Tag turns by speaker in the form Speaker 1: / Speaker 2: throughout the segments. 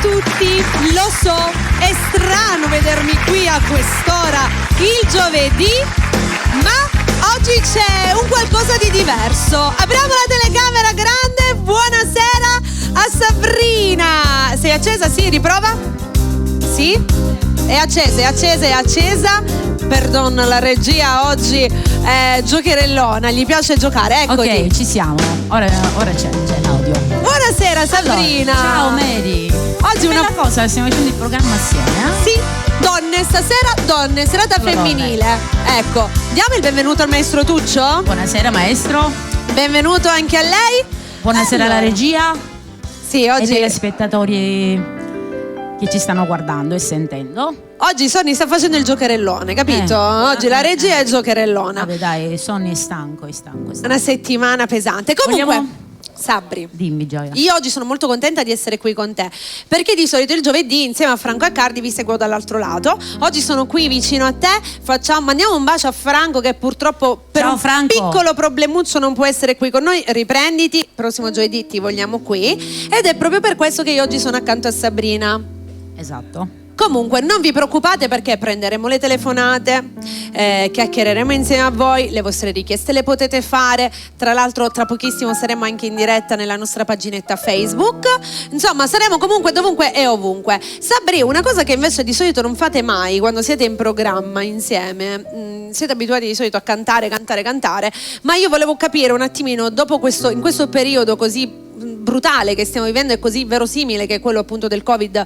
Speaker 1: tutti, lo so, è strano vedermi qui a quest'ora il giovedì, ma oggi c'è un qualcosa di diverso. Apriamo la telecamera grande, buonasera a Sabrina. Sei accesa? Sì, riprova? Sì? È accesa. Perdon, la regia oggi è giocherellona, gli piace giocare, eccoti.
Speaker 2: Ok, ci siamo. Ora c'è l'audio.
Speaker 1: Buonasera Sabrina.
Speaker 2: Allora, ciao Mary.
Speaker 1: Oggi
Speaker 2: una cosa, stiamo facendo il programma assieme, eh?
Speaker 1: Sì, donne, stasera serata femminile. Ecco, diamo il benvenuto al maestro Tuccio.
Speaker 2: Buonasera maestro.
Speaker 1: Benvenuto anche a lei.
Speaker 2: Buonasera alla regia.
Speaker 1: Sì, oggi
Speaker 2: e telespettatori che ci stanno guardando e sentendo.
Speaker 1: Oggi Sonny sta facendo il giocherellone, capito? Oggi la regia è il giocherellona.
Speaker 2: Vabbè dai, Sonny è stanco.
Speaker 1: Una settimana pesante. Comunque Sabri,
Speaker 2: dimmi Gioia.
Speaker 1: Io oggi sono molto contenta di essere qui con te, perché di solito il giovedì insieme a Franco Accardi vi seguo dall'altro lato. Oggi sono qui vicino a te, mandiamo un bacio a Franco che purtroppo per
Speaker 2: Ciao,
Speaker 1: un
Speaker 2: Franco.
Speaker 1: piccolo problemuccio non può essere qui con noi. Riprenditi, prossimo giovedì ti vogliamo qui, ed è proprio per questo che io oggi sono accanto a Sabrina.
Speaker 2: Esatto.
Speaker 1: Comunque non vi preoccupate, perché prenderemo le telefonate, chiacchiereremo insieme a voi, le vostre richieste le potete fare. Tra l'altro tra pochissimo saremo anche in diretta nella nostra paginetta Facebook. Insomma, saremo comunque dovunque e ovunque. Sabri, una cosa che invece di solito non fate mai quando siete in programma insieme, siete abituati di solito a cantare, ma io volevo capire un attimino, in questo periodo così brutale che stiamo vivendo e così verosimile che è quello appunto del Covid,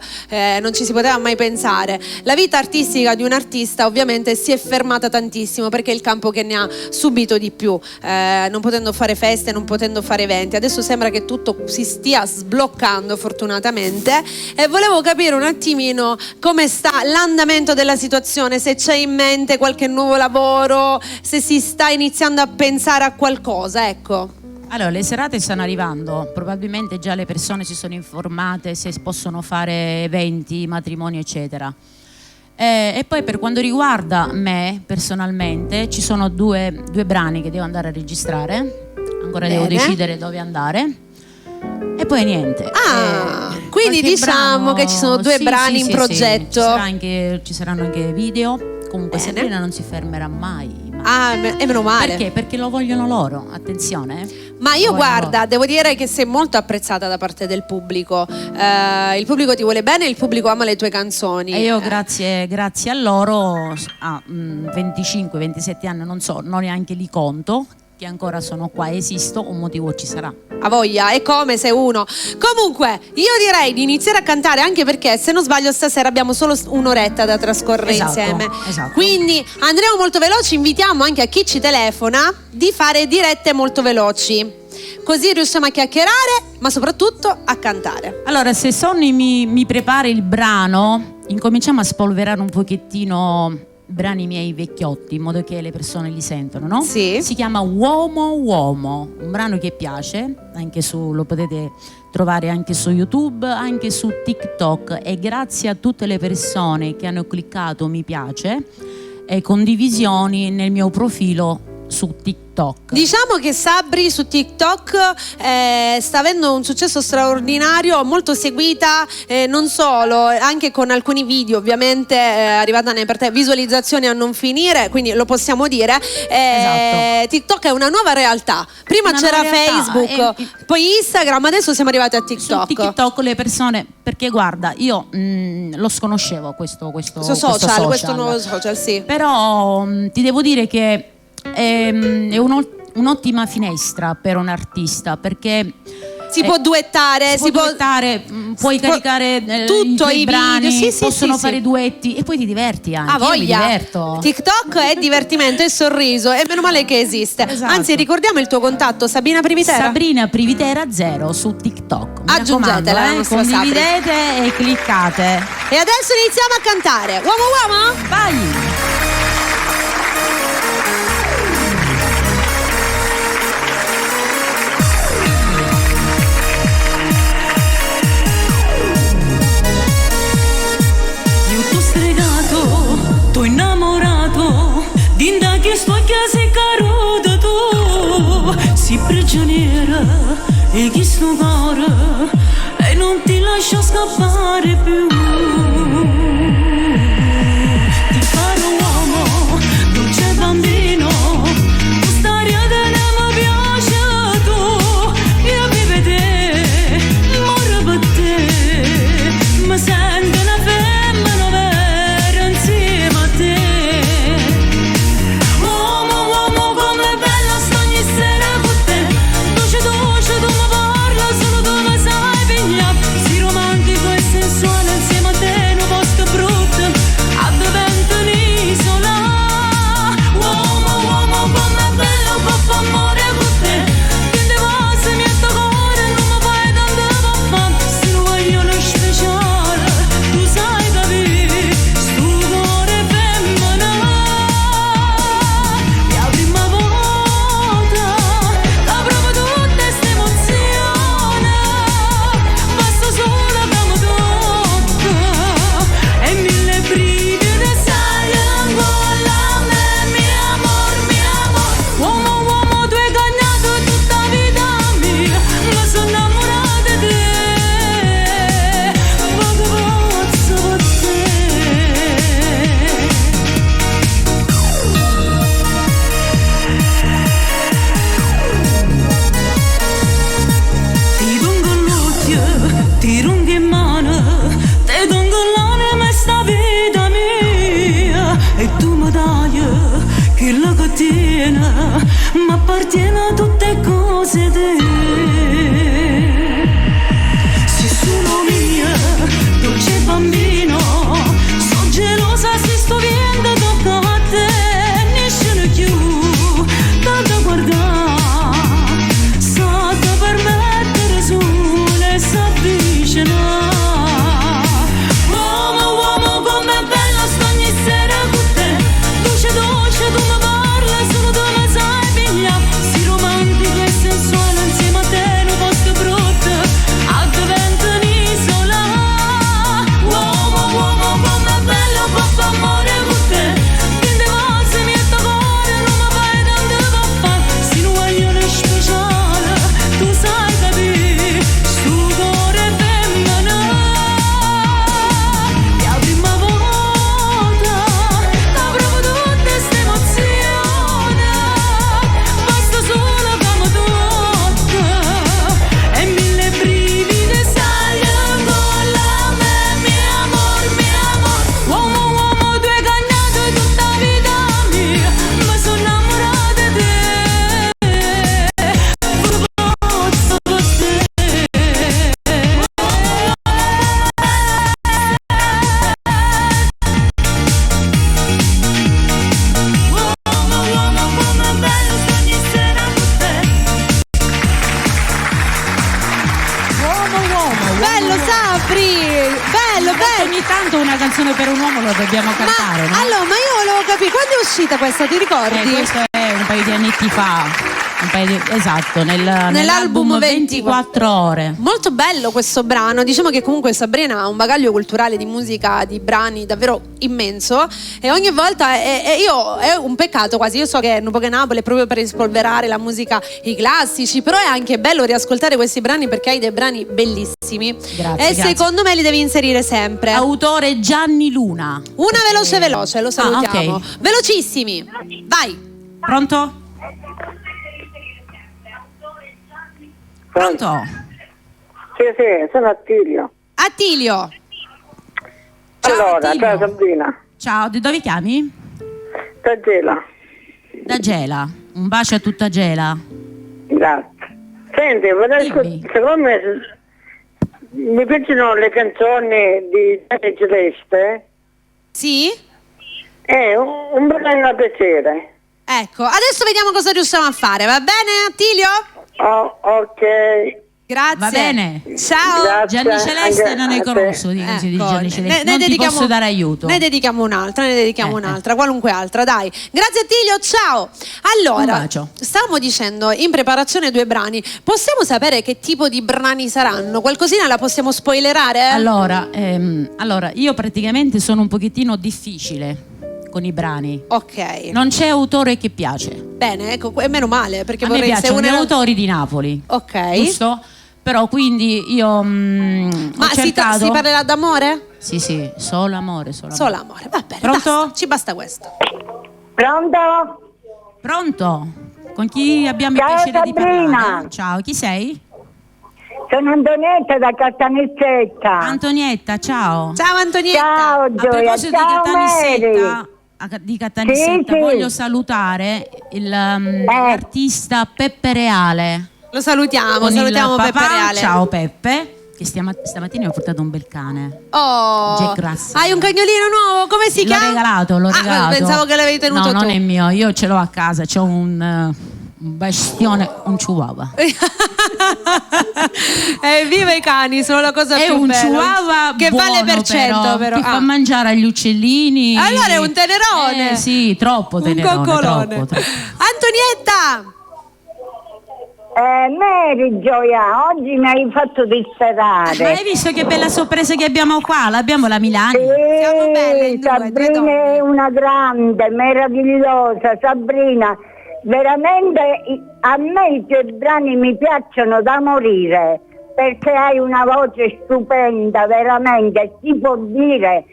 Speaker 1: non ci si poteva mai pensare. La vita artistica di un artista ovviamente si è fermata tantissimo, perché è il campo che ne ha subito di più, non potendo fare feste, non potendo fare eventi. Adesso sembra che tutto si stia sbloccando fortunatamente, e volevo capire un attimino come sta l'andamento della situazione, se c'è in mente qualche nuovo lavoro, se si sta iniziando a pensare a qualcosa, ecco.
Speaker 2: Allora, le serate stanno arrivando, probabilmente già le persone si sono informate se possono fare eventi, matrimoni, eccetera. E poi per quanto riguarda me personalmente, ci sono due brani che devo andare a registrare, ancora devo decidere dove andare. E poi niente.
Speaker 1: Quindi diciamo che ci sono due brani in progetto.
Speaker 2: Ci saranno anche video. Comunque Sabrina non si fermerà mai.
Speaker 1: E meno male.
Speaker 2: Perché? Perché lo vogliono loro, attenzione.
Speaker 1: Ma io guarda, devo dire che sei molto apprezzata da parte del pubblico. Il pubblico ti vuole bene, il pubblico ama le tue canzoni.
Speaker 2: E io grazie a loro, a 25-27 anni, non so, non neanche li conto, che ancora sono qua, esisto, un motivo ci sarà.
Speaker 1: A voglia, è come se uno. Comunque, io direi di iniziare a cantare, anche perché se non sbaglio stasera abbiamo solo un'oretta da trascorrere insieme.
Speaker 2: Esatto.
Speaker 1: Quindi andremo molto veloci, invitiamo anche a chi ci telefona di fare dirette molto veloci. Così riusciamo a chiacchierare, ma soprattutto a cantare.
Speaker 2: Allora, se Sonny mi prepara il brano, incominciamo a spolverare un pochettino brani miei vecchiotti, in modo che le persone li sentono, no?
Speaker 1: Sì.
Speaker 2: Si chiama Uomo, un brano che piace, lo potete trovare anche su YouTube, anche su TikTok, e grazie a tutte le persone che hanno cliccato mi piace e condivisioni nel mio profilo su TikTok.
Speaker 1: Diciamo che Sabri su TikTok sta avendo un successo straordinario, molto seguita, non solo, anche con alcuni video ovviamente, arrivata per te visualizzazioni a non finire, quindi lo possiamo dire.
Speaker 2: Esatto.
Speaker 1: TikTok è una nuova realtà. Prima c'era Facebook, poi Instagram, adesso siamo arrivati a TikTok.
Speaker 2: Su TikTok le persone, perché guarda, io lo sconoscevo questo
Speaker 1: nuovo social, sì.
Speaker 2: Però ti devo dire che è un'ottima finestra per un artista, perché
Speaker 1: si può duettare,
Speaker 2: puoi caricare
Speaker 1: tutto, i
Speaker 2: brani,
Speaker 1: video,
Speaker 2: possono fare duetti e poi ti diverti anche.
Speaker 1: Io
Speaker 2: mi diverto.
Speaker 1: TikTok è divertimento e sorriso, e meno male che esiste.
Speaker 2: Esatto.
Speaker 1: Anzi, ricordiamo il tuo contatto, Sabina Privitera.
Speaker 2: Sabrina Privitera 0 su TikTok.
Speaker 1: Aggiungetela,
Speaker 2: condividete e cliccate.
Speaker 1: E adesso iniziamo a cantare. Uomo,
Speaker 2: vai!
Speaker 3: T'ho innamorato, dinda che sto chiesa caruto tu, si prigioniera e chi sto cuore e non ti lascia lascio scappare più. Ti farò uomo, dolce bambino, questa riada mi piace tu. Io vivo te, morro per te, mi sento una femmina vera insieme a te. Uomo, uomo, com'è bella sto ogni sera con te. Dolce, dolce, tu mi parla, solo tu mi sai pigliare. Sì, romantico e sensuale insieme a te, un posto brutto, addovento un'isola. Uomo, uomo, com'è bello, papà, amore con te. Quindi cose mi è cuore, non mi fai tanto papà. Se lo voglio speciale, tu sai capire, sto cuore femmina. La prima volta, la provo tutta sta emozione. Basta solo che mi tocca e mille brividi salgono a me, mio amor, mio amor. Uomo, uomo, tu hai gannato tutta vita mia, ma sono innamorata di te. Poco pazzo per te. Ti dungo l'occhio, ti rungo in mano, ti dungo l'anima e sta vita mia. E tu mi dai che la catena, ma appartiene tutte cose te. Sei solo mia, dolce bambino, sono gelosa se sto vendo tocca a te. Nessuno più, tanto guardare, sotto permettere sole s'avvicina. Uomo, uomo, com'è bella sto ogni sera con te. Dolce, dolce, tu mi parla, solo tu mi sai pigliare. Sì, romantico e sensuale insieme a te, un posto brutto, addovento un'isola. Uomo, uomo, com'è bello, papà, amore con te. Quindi cose mi è cuore, non mi fai tanto papà. Se non voglio speciale, tu sai capire, sto cuore femmina. La prima volta, la provo tutta sta emozione. Basta solo che mi tocca e mille brividi salgono a me, mio amor, mio amor. Uomo, uomo, tu hai gannato tutta vita mia, ma sono innamorata di te. Pazzo per te. Uomo, uomo, com'è bello sto ogni sera con te.
Speaker 1: Bello Sapri, bello, bello.
Speaker 2: Ogni tanto una canzone per un uomo lo dobbiamo cantare, no?
Speaker 1: Allora, ma io volevo capire, quando è uscita questa, ti ricordi?
Speaker 2: Questo è un paio di annetti fa. Esatto, nell'album 24 ore.
Speaker 1: Molto bello questo brano, diciamo che comunque Sabrina ha un bagaglio culturale di musica, di brani davvero immenso e ogni volta è un peccato quasi, io so che Non Poche Napoli è proprio per rispolverare la musica, i classici, però è anche bello riascoltare questi brani perché hai dei brani bellissimi.
Speaker 2: Grazie,
Speaker 1: e secondo me li devi inserire sempre.
Speaker 2: Autore Gianni Luna.
Speaker 1: Una veloce, lo salutiamo.
Speaker 2: ok.
Speaker 1: Velocissimi, vai.
Speaker 2: Pronto? Pronto?
Speaker 4: Sì, sono Attilio.
Speaker 1: Attilio.
Speaker 2: Ciao,
Speaker 4: Allora,
Speaker 2: Attilio.
Speaker 4: ciao Sabrina.
Speaker 2: Ciao, di dove chiami?
Speaker 4: Da Gela.
Speaker 2: Da Gela. Un bacio a tutta Gela.
Speaker 4: Grazie. Senti, vorrei
Speaker 2: Dimmi.
Speaker 4: secondo me mi piacciono le canzoni di Gianni Celeste.
Speaker 1: Sì?
Speaker 4: È un brano da piacere.
Speaker 1: Ecco, adesso vediamo cosa riusciamo a fare, va bene Attilio?
Speaker 4: Oh, ok.
Speaker 1: Grazie.
Speaker 2: Va bene.
Speaker 1: Ciao.
Speaker 4: Grazie.
Speaker 2: Gianni Celeste
Speaker 4: Anche
Speaker 2: non ne
Speaker 4: a te.
Speaker 2: conosco di canzoni di
Speaker 1: Ecco,
Speaker 2: Gianni Celeste. Non ti posso dare aiuto.
Speaker 1: Ne dedichiamo un'altra, qualunque altra, dai. Grazie Attilio, ciao. Allora,
Speaker 2: Un bacio.
Speaker 1: stavamo dicendo in preparazione 2 brani. Possiamo sapere che tipo di brani saranno? Qualcosina la possiamo spoilerare?
Speaker 2: Allora, io praticamente sono un pochettino difficile con i brani.
Speaker 1: Ok.
Speaker 2: Non c'è autore che piace.
Speaker 1: Bene, ecco, e meno male, perché
Speaker 2: A me
Speaker 1: vorrei
Speaker 2: piacciono gli
Speaker 1: una...
Speaker 2: autori di Napoli.
Speaker 1: Ok.
Speaker 2: Giusto? Però quindi io ho
Speaker 1: Ma
Speaker 2: cercato...
Speaker 1: si parlerà d'amore?
Speaker 2: Sì, solo amore, solo
Speaker 1: Solo
Speaker 2: amore.
Speaker 1: amore, va bene.
Speaker 2: Pronto?
Speaker 1: Basta, ci basta questo.
Speaker 4: Pronto?
Speaker 2: Pronto? Con chi abbiamo
Speaker 4: Ciao,
Speaker 2: il piacere di
Speaker 4: Sabrina.
Speaker 2: parlare? Ciao, chi sei?
Speaker 4: Sono Antonietta da Caltanissetta.
Speaker 2: Antonietta, ciao.
Speaker 1: Ciao Antonietta.
Speaker 4: Ciao
Speaker 2: A
Speaker 4: Gioia,
Speaker 2: proposito
Speaker 4: ciao
Speaker 2: di Caltanissetta,
Speaker 4: Sì.
Speaker 2: voglio salutare l'artista Peppe Reale.
Speaker 1: Lo salutiamo,
Speaker 2: Con il
Speaker 1: salutiamo
Speaker 2: papà.
Speaker 1: Peppe Reale.
Speaker 2: Ciao Peppe, che stamattina mi ha portato un bel cane.
Speaker 1: Oh,
Speaker 2: Jack Russell.
Speaker 1: hai un cagnolino nuovo? Come si chiama?
Speaker 2: L'ho regalato.
Speaker 1: Pensavo che l'avevi tenuto
Speaker 2: no,
Speaker 1: tu.
Speaker 2: non è mio, io ce l'ho a casa, c'ho un bestione, un chihuahua.
Speaker 1: Viva i cani, sono la cosa
Speaker 2: È
Speaker 1: più
Speaker 2: un
Speaker 1: bella.
Speaker 2: chihuahua
Speaker 1: che
Speaker 2: buono,
Speaker 1: vale per cento però.
Speaker 2: Ti fa mangiare agli uccellini.
Speaker 1: Allora è un tenerone.
Speaker 2: Sì, troppo
Speaker 1: Un
Speaker 2: tenerone.
Speaker 1: coccolone.
Speaker 2: Troppo.
Speaker 1: Antonietta!
Speaker 4: Mary Gioia, oggi mi hai fatto disperare.
Speaker 2: Ma hai visto che bella sorpresa che abbiamo qua? L'abbiamo la Milani.
Speaker 1: Siamo belle in due, due
Speaker 4: Sabrina
Speaker 1: donne.
Speaker 4: è una grande, meravigliosa. Sabrina, veramente a me i tuoi brani mi piacciono da morire, perché hai una voce stupenda, veramente, si può dire,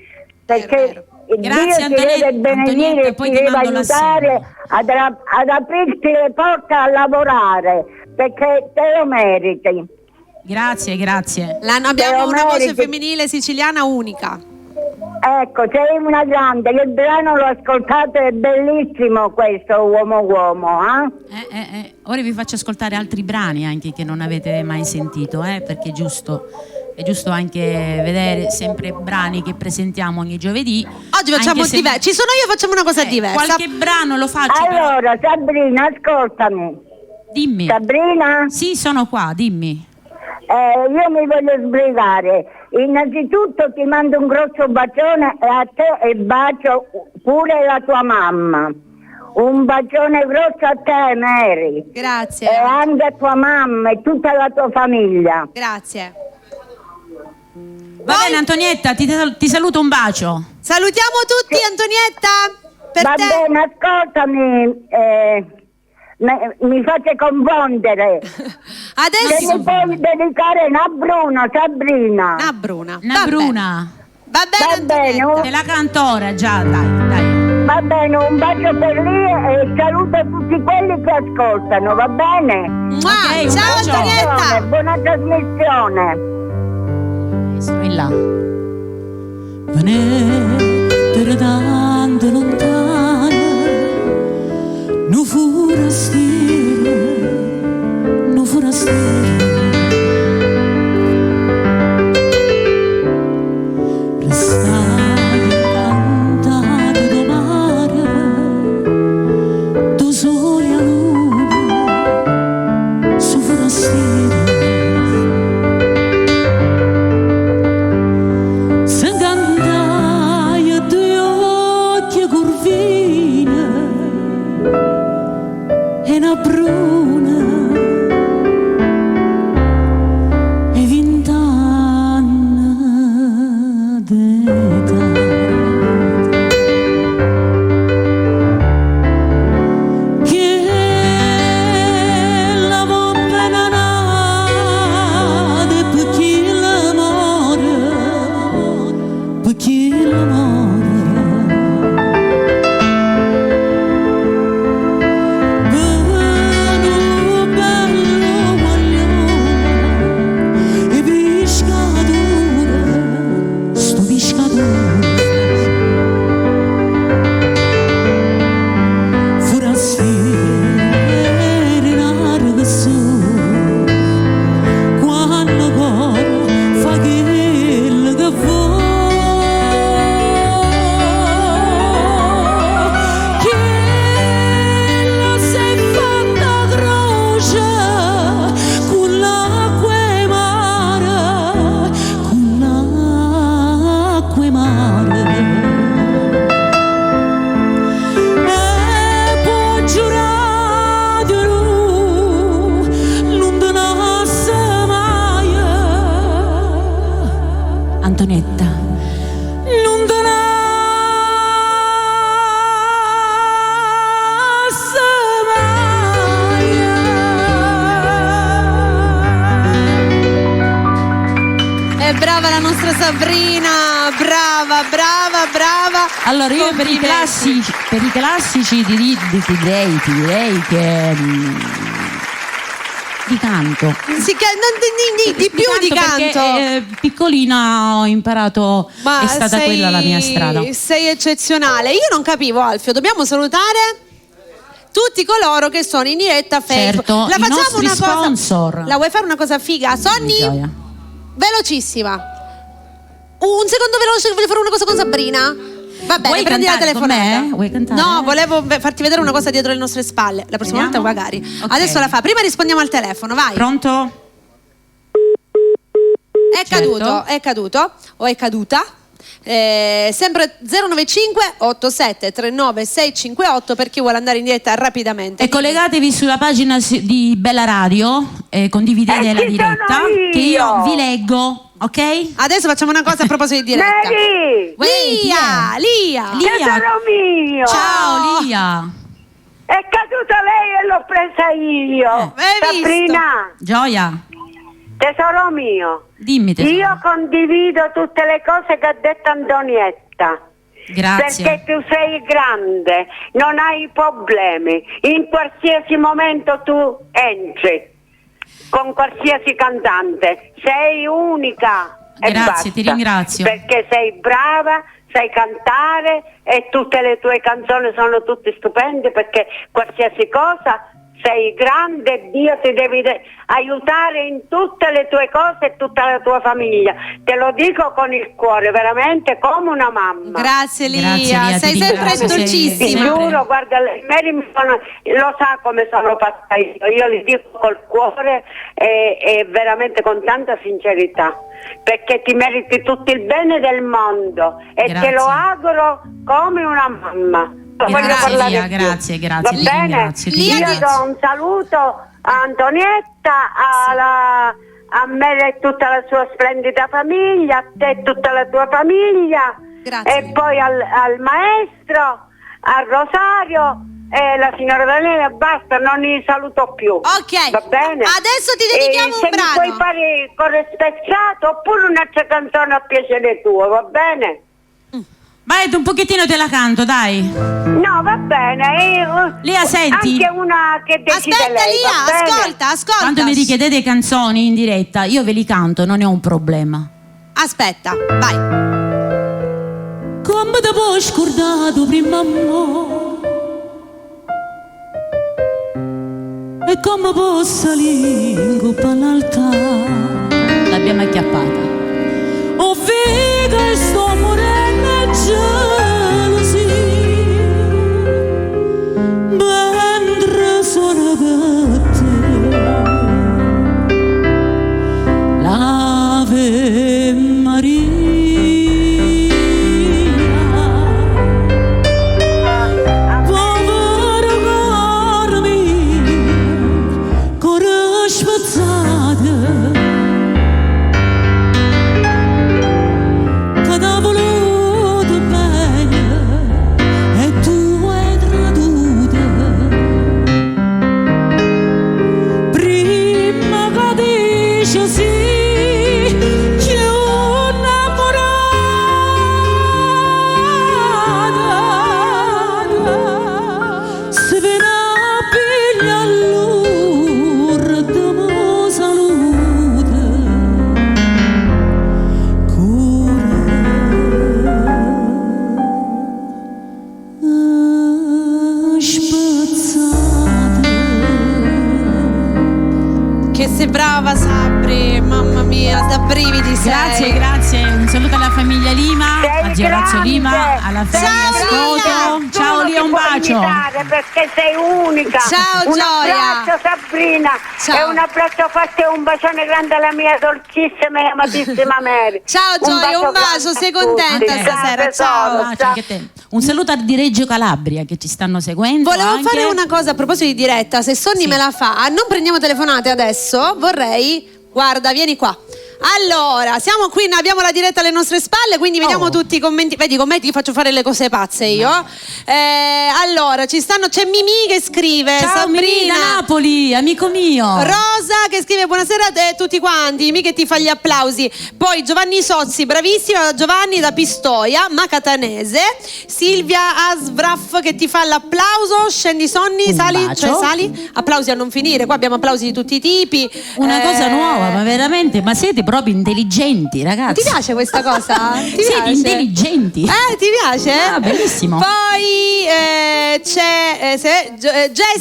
Speaker 4: perché
Speaker 2: Grazie,
Speaker 4: Dio ti deve
Speaker 2: Antonietta,
Speaker 4: benedire e
Speaker 2: poi
Speaker 4: ti
Speaker 2: ti
Speaker 4: deve
Speaker 2: mando la
Speaker 4: aiutare ad aprirti le porte a lavorare, perché te lo meriti.
Speaker 2: Grazie.
Speaker 1: Abbiamo una voce
Speaker 4: meriti.
Speaker 1: femminile siciliana unica.
Speaker 4: Ecco, sei una grande, io il brano l'ho ascoltato, è bellissimo questo uomo, eh?
Speaker 2: Ora vi faccio ascoltare altri brani anche che non avete mai sentito, perché è giusto anche vedere sempre brani che presentiamo ogni giovedì.
Speaker 1: Oggi facciamo
Speaker 2: anche se-
Speaker 1: diverso. Ci sono io, facciamo una cosa diversa.
Speaker 2: Qualche brano lo faccio.
Speaker 4: Allora, Sabrina, ascoltami.
Speaker 2: Dimmi.
Speaker 4: Sabrina,
Speaker 2: Sì, sono qua, dimmi.
Speaker 4: io mi voglio sbrigare. Innanzitutto ti mando un grosso bacione e a te e bacio pure la tua mamma. Un bacione grosso a te, Mary.
Speaker 1: Grazie.
Speaker 4: E anche a tua mamma e tutta la tua famiglia.
Speaker 1: Grazie.
Speaker 2: Va bene Antonietta, ti saluto, un bacio.
Speaker 1: Salutiamo tutti Antonietta. Per
Speaker 4: Va
Speaker 1: te.
Speaker 4: bene, ascoltami. Mi fate confondere.
Speaker 1: Adesso
Speaker 4: Se mi puoi dedicare a Bruno, Sabrina.
Speaker 1: Una Bruna.
Speaker 2: Una Bruna.
Speaker 1: Va bene,
Speaker 4: Va bene,
Speaker 1: Antonietta.
Speaker 2: Te la canto ora già, dai.
Speaker 4: Va bene, un bacio per lì e saluto tutti quelli che ascoltano, va bene?
Speaker 1: Mua,
Speaker 2: Ok, un
Speaker 1: ciao
Speaker 2: bacio.
Speaker 1: Antonietta.
Speaker 4: Buona trasmissione.
Speaker 2: Sto in là. Venere tanto lontano, nu forastiero, restai incantato do mare, do sole a luna, su forastiero. Se cantai a due occhi curvine e una bruna e 20 anni d'età. Che l'amore appena nato, perché l'amore Antonietta. Non donasse mai.
Speaker 1: brava la nostra Sabrina, brava.
Speaker 2: Allora io per i classici ti direi che di canto.
Speaker 1: Di più di canto.
Speaker 2: Perché, piccolina ho imparato, è stata quella la mia strada.
Speaker 1: Sei eccezionale. Io non capivo, Alfio, dobbiamo salutare tutti coloro che sono in diretta Facebook.
Speaker 2: Certo,
Speaker 1: la
Speaker 2: i
Speaker 1: facciamo
Speaker 2: nostri
Speaker 1: una cosa.
Speaker 2: sponsor.
Speaker 1: La vuoi fare una cosa figa? Sonny, velocissima. Un secondo veloce, voglio fare una cosa con Sabrina. Va bene,
Speaker 2: Vuoi
Speaker 1: prendi la
Speaker 2: cantare con
Speaker 1: telefonata.
Speaker 2: me? Vuoi cantare?
Speaker 1: No, volevo farti vedere una cosa dietro le nostre spalle. La prossima volta magari.
Speaker 2: Ok.
Speaker 1: Adesso la fa. Prima rispondiamo al telefono, vai.
Speaker 2: Pronto?
Speaker 1: È caduto o è caduta. Sempre 095 87 39 658 per chi vuole andare in diretta rapidamente.
Speaker 2: E collegatevi sulla pagina di Bella Radio, condividete la diretta che io vi leggo, ok?
Speaker 1: Adesso facciamo una cosa a proposito di diretta.
Speaker 4: Mary!
Speaker 1: Lia.
Speaker 4: Tesoro mio!
Speaker 2: Ciao Lia.
Speaker 4: È caduta lei e l'ho presa io.
Speaker 1: Hai visto?
Speaker 4: Sabrina,
Speaker 2: Gioia,
Speaker 4: tesoro mio,
Speaker 2: dimmi tesoro.
Speaker 4: io condivido tutte le cose che ha detto Antonietta.
Speaker 2: Grazie.
Speaker 4: Perché tu sei grande, non hai problemi. In qualsiasi momento tu entri con qualsiasi cantante. Sei unica. E
Speaker 2: Grazie,
Speaker 4: basta.
Speaker 2: ti ringrazio.
Speaker 4: Perché sei brava, sai cantare e tutte le tue canzoni sono tutte stupende, perché qualsiasi cosa sei grande, Dio ti deve aiutare in tutte le tue cose e tutta la tua famiglia. Te lo dico con il cuore, veramente come una mamma.
Speaker 1: Grazie Lia,
Speaker 2: Grazie, Lia,
Speaker 1: sei
Speaker 2: ti
Speaker 1: sempre
Speaker 2: ringrazio, sei
Speaker 1: dolcissima.
Speaker 4: Ti
Speaker 2: sempre.
Speaker 4: giuro, guarda, Mary lo sa come sono fatta io gli dico col cuore e veramente con tanta sincerità, perché ti meriti tutto il bene del mondo e
Speaker 2: Grazie.
Speaker 4: te lo auguro come una mamma. Voglio
Speaker 2: Grazie
Speaker 4: parlare
Speaker 2: Lia,
Speaker 4: di più.
Speaker 2: grazie,
Speaker 4: Va
Speaker 2: ti
Speaker 4: bene?
Speaker 2: ringrazio.
Speaker 1: Lia,
Speaker 4: Io do un saluto a Antonietta, a me e tutta la sua splendida famiglia, a te e tutta la tua famiglia.
Speaker 1: Grazie.
Speaker 4: E poi al maestro, a Rosario e la signora Daniela, basta, non li saluto più.
Speaker 1: Ok,
Speaker 4: Va bene?
Speaker 1: adesso ti dedichiamo un
Speaker 4: se
Speaker 1: brano.
Speaker 4: mi puoi fare corrispezzato oppure un'altra canzone a piacere tuo, va bene?
Speaker 2: Vai, un pochettino te la canto, dai.
Speaker 4: No, va bene.
Speaker 2: Lia, senti.
Speaker 4: Anche una che decide
Speaker 1: Aspetta
Speaker 4: lei, va
Speaker 1: Lia,
Speaker 4: bene?
Speaker 1: ascolta.
Speaker 2: Quando mi richiedete canzoni in diretta, io ve li canto, non è un problema.
Speaker 1: Aspetta, vai.
Speaker 3: Come ti puoi scordato prima amore e come posso salire in coppa all'altare.
Speaker 2: L'abbiamo acchiappata.
Speaker 3: O vega il sto morendo e gelosia mentre sono per te. L'Ave Maria povero cuore mio, cuore spezzato.
Speaker 1: Brava Sabri, mamma mia, da brividi sei.
Speaker 2: Grazie. Un saluto alla famiglia Lima,
Speaker 4: Sei
Speaker 2: a Gerazio
Speaker 4: grande.
Speaker 2: Lima, alla famiglia
Speaker 1: Ciao,
Speaker 2: Scoto.
Speaker 1: Lia.
Speaker 2: Ciao Lia, un bacio.
Speaker 4: Perché sei unica.
Speaker 1: Ciao,
Speaker 4: un
Speaker 1: Gioia.
Speaker 4: abbraccio Sabrina.
Speaker 1: Ciao.
Speaker 4: E un abbraccio forte e un bacione grande alla mia dolcissima e amatissima Mary.
Speaker 1: Ciao Gioia, un bacio,
Speaker 4: grande
Speaker 1: sei
Speaker 4: a tutti.
Speaker 1: contenta stasera,
Speaker 4: Tesoro,
Speaker 1: ciao.
Speaker 2: Bacio anche a te. Un saluto di Reggio Calabria che ci stanno seguendo.
Speaker 1: Volevo
Speaker 2: anche.
Speaker 1: fare una cosa a proposito di diretta, se Sonny me la fa, non prendiamo telefonate adesso, vorrei, guarda, vieni qua. Allora, siamo qui, abbiamo la diretta alle nostre spalle, quindi vediamo tutti i commenti. Vedi, con me ti faccio fare le cose pazze io. Allora, c'è Mimì che scrive,
Speaker 2: Ciao Mimì
Speaker 1: Sabrina,
Speaker 2: da Napoli, amico mio.
Speaker 1: Rosa Rosa che scrive buonasera a tutti quanti, mica ti fa gli applausi. Poi Giovanni Sozzi, bravissima Giovanni da Pistoia, Macatanese. Silvia Asvraf che ti fa l'applauso. Scendi Sonni,
Speaker 2: Un
Speaker 1: sali,
Speaker 2: bacio.
Speaker 1: cioè sali. Applausi a non finire, qua abbiamo applausi di tutti i tipi.
Speaker 2: Una cosa nuova, ma veramente, ma siete proprio intelligenti, ragazzi.
Speaker 1: Ti piace questa cosa? Ti
Speaker 2: Siete
Speaker 1: piace?
Speaker 2: intelligenti.
Speaker 1: Ti piace?
Speaker 2: Ah, bellissimo.
Speaker 1: Poi c'è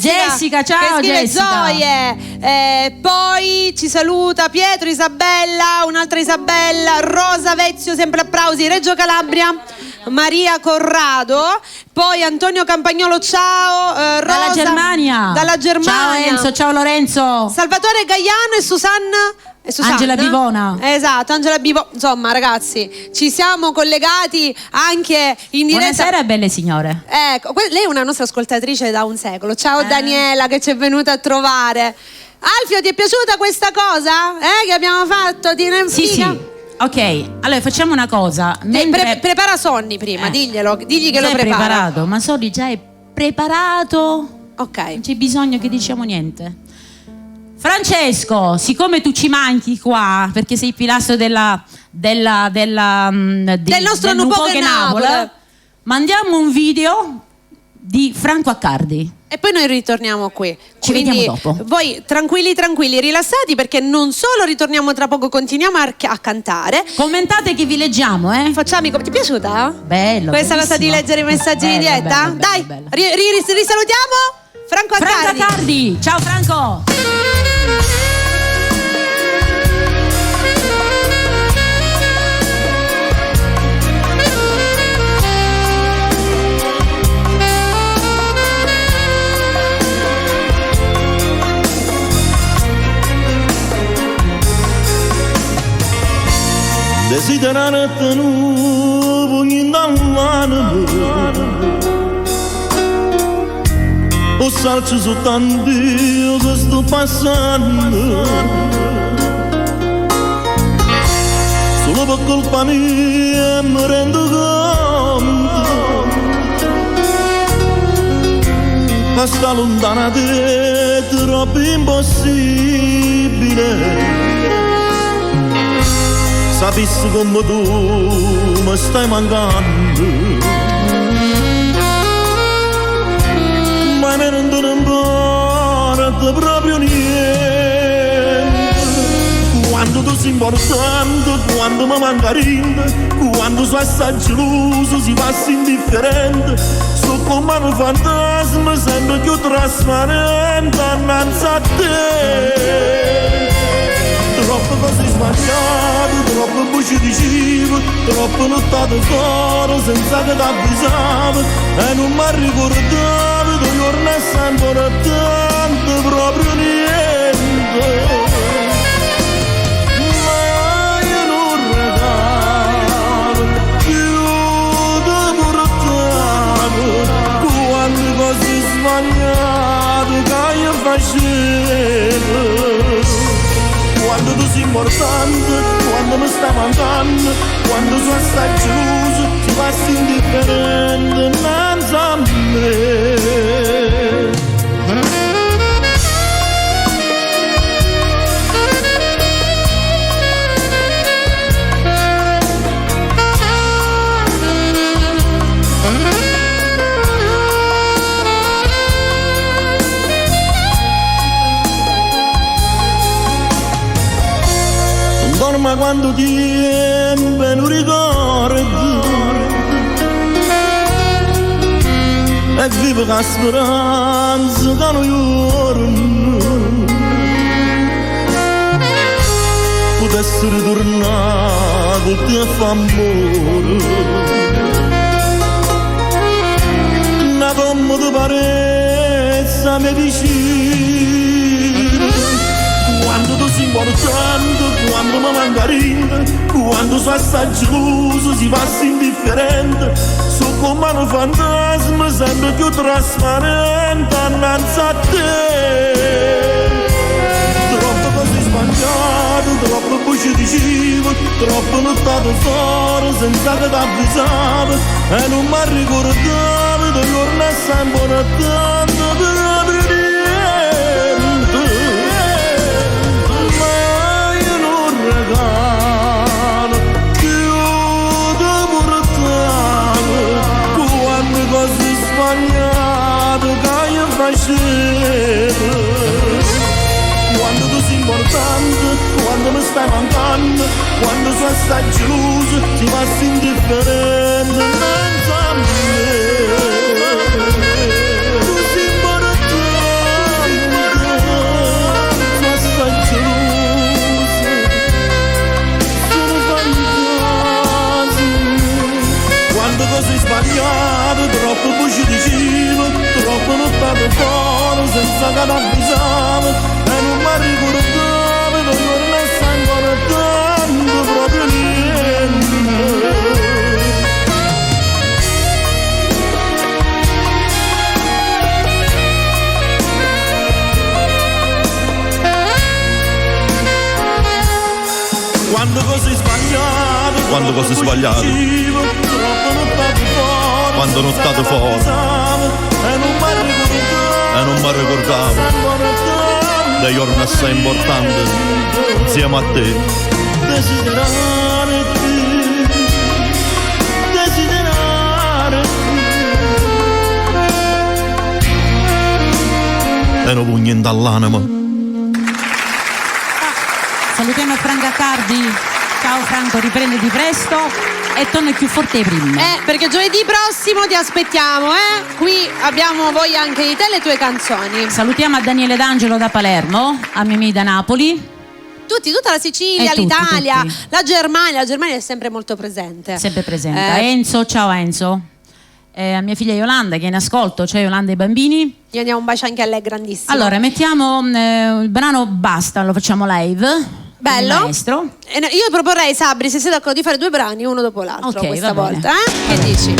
Speaker 2: Jessica, ciao,
Speaker 1: che scrive
Speaker 2: Jessica.
Speaker 1: gioie. Poi ci saluta Pietro, Isabella, un'altra Isabella, Rosa Vezio, sempre applausi, Reggio Calabria, Maria Corrado, poi Antonio Campagnolo, ciao, Rosa,
Speaker 2: Dalla Germania.
Speaker 1: dalla Germania.
Speaker 2: Ciao Enzo, ciao Lorenzo.
Speaker 1: Salvatore Gaiano e Susanna.
Speaker 2: Angela Bivona.
Speaker 1: Esatto, Angela Bivona. Insomma, ragazzi, ci siamo collegati anche in diretta.
Speaker 2: Buonasera, belle signore.
Speaker 1: Ecco, lei è una nostra ascoltatrice da un secolo. Ciao Daniela che ci è venuta a trovare. Alfio, ti è piaciuta questa cosa? Che abbiamo fatto?
Speaker 2: Sì. Ok, allora facciamo una cosa.
Speaker 1: Prepara Sonny prima, digli che
Speaker 2: già
Speaker 1: lo
Speaker 2: è
Speaker 1: prepara.
Speaker 2: preparato, ma Sonny già è preparato.
Speaker 1: Ok.
Speaker 2: Non c'è bisogno che diciamo niente. Francesco, siccome tu ci manchi qua, perché sei il pilastro del
Speaker 1: nostro Nupo che Napoli,
Speaker 2: mandiamo un video di Franco Accardi.
Speaker 1: E poi noi ritorniamo qui.
Speaker 2: Ci vediamo dopo.
Speaker 1: Voi tranquilli, rilassati, perché non solo ritorniamo tra poco, continuiamo a cantare.
Speaker 2: Commentate che vi leggiamo,
Speaker 1: Facciamo ti è piaciuta?
Speaker 2: Bello.
Speaker 1: Questa cosa di
Speaker 2: bellissimo.
Speaker 1: leggere i messaggi in
Speaker 2: Bello,
Speaker 1: diretta?
Speaker 2: bello,
Speaker 1: Dai,
Speaker 2: bello.
Speaker 1: risalutiamo Franco Accardi.
Speaker 2: Franco Accardi, ciao Franco.
Speaker 5: Desiderare nu pugni dall'anima o salci su tanti che sto passando solo per colpa mia mi rendo conto ma sta lontana da te è troppo impossibile. Sapessi come tu mi stai mancando, ma me non importa proprio niente. Quando tu sei importante, quando mi manca niente, quando sono assai geloso si passa indifferente, sono come un fantasma sempre più trasparente innanzi a te. Troppo cose sbagliate, troppo voci dicevo, troppo lottate fuori senza che t'avvisavo e non mi ricordavo che giorno è sempre tanto proprio niente. Ma io non regalo, più ti portavo, quante cose sbagliate che io facevo. Quando tu sei importante, quando mi stai mancando, quando sono assai geloso, ti passi indifferente innanzi a me. Dorma quando tempo non ricordi e vivo con speranza che non giorno potessi ritornare con te a fare amore una come ti parezza mi vicino. Quando tu sei importante, quando mi manca niente, quando sono assai geloso si passa indifferente, sono come un fantasma sempre più trasparente innanzi a te. Troppe cose sbagliate, troppe voci dicevo, troppo lottate fuori senza che t'avvisavo e non mi ricordavo che giorno è sempre tanto proprio niente. stai mancando, quando sono stai geloso, ti passi indifferente, senza me. Tu sei importante, sono stai geloso, sono fantasmi. Quando cose sbagliate, troppo voci dicevo, troppo nottate fuori, senza che t'avvisavo, e non mi ricordavo, non ne sai ancora tanto, proprio niente. Quando cose sbagliate,
Speaker 6: Quando cose sbagliate,
Speaker 5: dicevo, troppo nottate fuori,
Speaker 6: quando nottate fuori,
Speaker 5: e non mi ricordavo,
Speaker 6: dei giorni assai importanti insieme a te.
Speaker 5: Desiderare
Speaker 6: E non pugni dall'anima.
Speaker 2: Salutiamo Franco Accardi. Ciao Franco, riprenditi presto e torna più forte prima.
Speaker 1: Perché giovedì prossimo ti aspettiamo, Qui abbiamo voglia anche di te e le tue canzoni.
Speaker 2: Salutiamo a Daniele D'Angelo da Palermo, a Mimì da Napoli.
Speaker 1: Tutta la Sicilia,
Speaker 2: Tutti,
Speaker 1: l'Italia,
Speaker 2: tutti.
Speaker 1: la Germania è sempre molto presente.
Speaker 2: Sempre presente. A Enzo, ciao Enzo. A mia figlia Yolanda che è in ascolto, ciao Yolanda e i bambini.
Speaker 1: Gli andiamo un bacio anche a lei, grandissimo.
Speaker 2: Allora, mettiamo il brano Basta, lo facciamo live.
Speaker 1: Bello.
Speaker 2: Il maestro.
Speaker 1: Io proporrei, Sabri, se sei d'accordo, di fare 2 brani uno dopo l'altro
Speaker 2: Ok,
Speaker 1: questa
Speaker 2: va bene.
Speaker 1: volta, Che dici?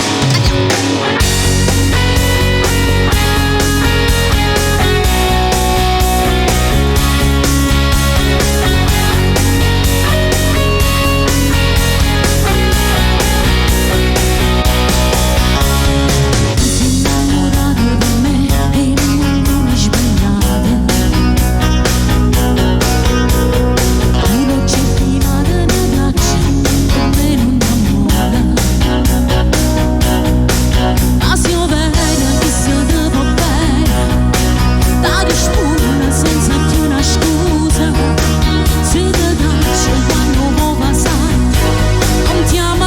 Speaker 1: Andiamo.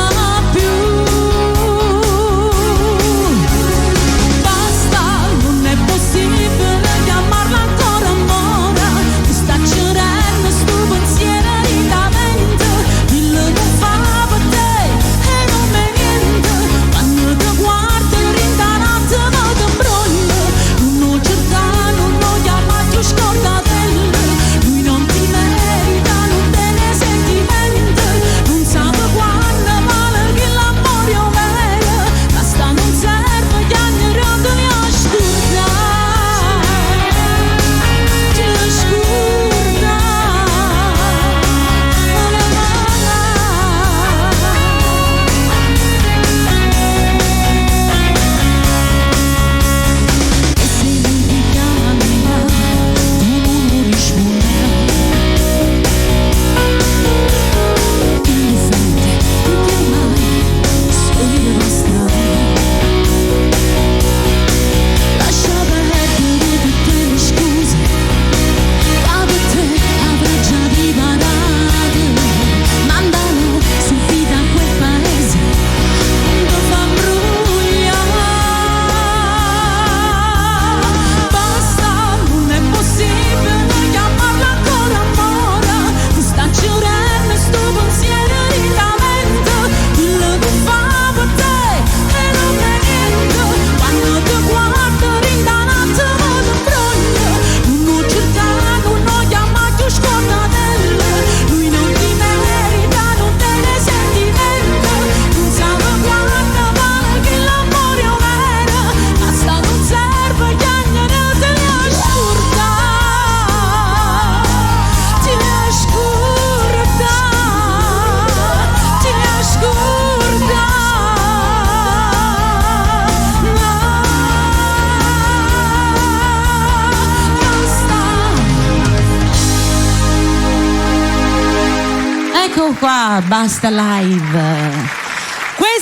Speaker 2: Qua basta live.